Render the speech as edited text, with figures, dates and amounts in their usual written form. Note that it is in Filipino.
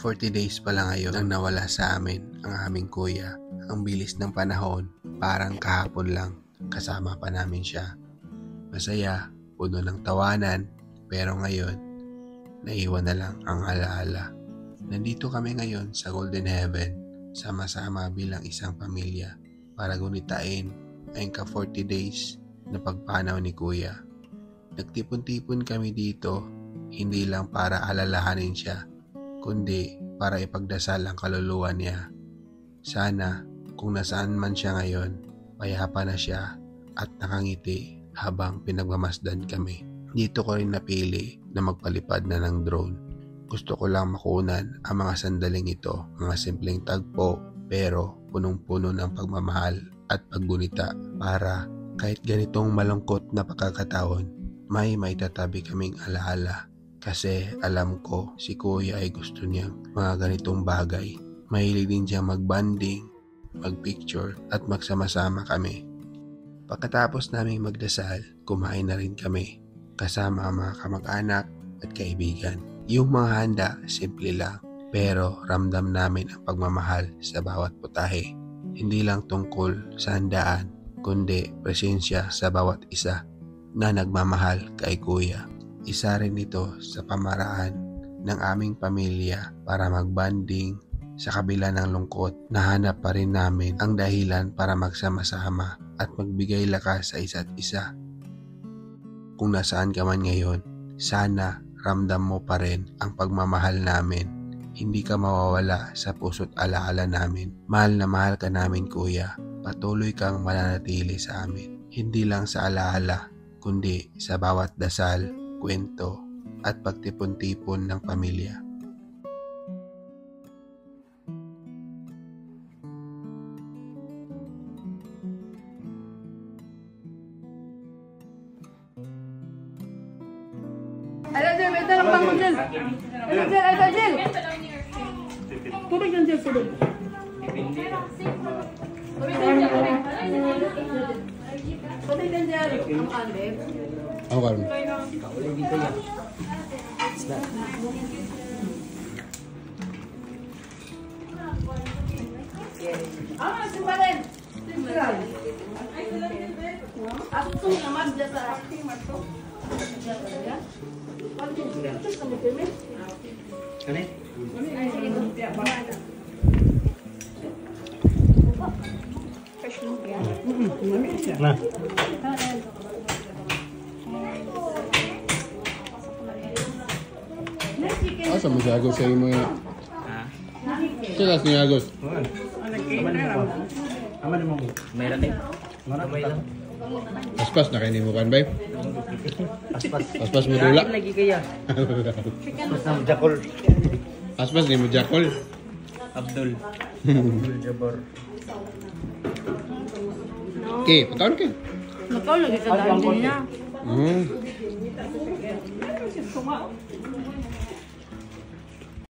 40 days pa lang ngayon nang nawala sa amin ang aming kuya. Ang bilis ng panahon, parang kahapon lang kasama pa namin siya. Masaya, puno ng tawanan, pero ngayon, naiwan na lang ang alaala. Nandito kami ngayon sa Golden Heaven, sama-sama bilang isang pamilya para gunitain ang ka-40 days na pagpanaw ni kuya. Nagtipon-tipon kami dito, hindi lang para alalahanin siya, kundi para ipagdasal ang kaluluwa niya. Sana kung nasaan man siya ngayon, payapa na siya at nakangiti habang pinagmamasdan kami. Dito ko rin napili na magpalipad na ng drone. Gusto ko lang makunan ang mga sandaling ito, mga simpleng tagpo pero punong-puno ng pagmamahal at paggunita para kahit ganitong malungkot na pagkakataon, may maitatabi kaming alaala. Kasi alam ko si kuya ay gusto niyang mga ganitong bagay. Mahilig din siyang mag-bonding, mag-picture at magsama-sama kami. Pagkatapos naming magdasal, kumain na rin kami kasama ang mga kamag-anak at kaibigan. Yung mga handa, simple lang, pero ramdam namin ang pagmamahal sa bawat putahe. Hindi lang tungkol sa handaan, kundi presensya sa bawat isa na nagmamahal kay kuya. Isa rin ito sa pamaraan ng aming pamilya para magbanding sa kabila ng lungkot. Nahanap pa rin namin ang dahilan para magsama-sama at magbigay lakas sa isa't isa. Kung nasaan ka man ngayon, sana ramdam mo pa rin ang pagmamahal namin. Hindi ka mawawala sa puso't alaala namin. Mahal na mahal ka namin kuya. Patuloy kang mananatili sa amin. Hindi lang sa alaala, kundi sa bawat dasal, kwento at pagtipon-tipon ng pamilya. Jel, ito lang bang Jel? Ito Jel! Tubig lang Jel, tubig. Tubig lang Jel. Ang kanbib. Ako karon. Simba rin. Ako naman dyan sa acting marto. Kani? Nah. Asa mo si Agos sa imo? Sila si Agos. Aman mo. Mayroon din. May lang. Paspas na kayo ni mo kan bay? Paspas mo dula. Lagi kaya. Paspas na Jakol. Paspas ni mo Jakol. Abdul. Abdul Jabbar. Okay, pataon ka. Nakaw lagi sa daan din niya.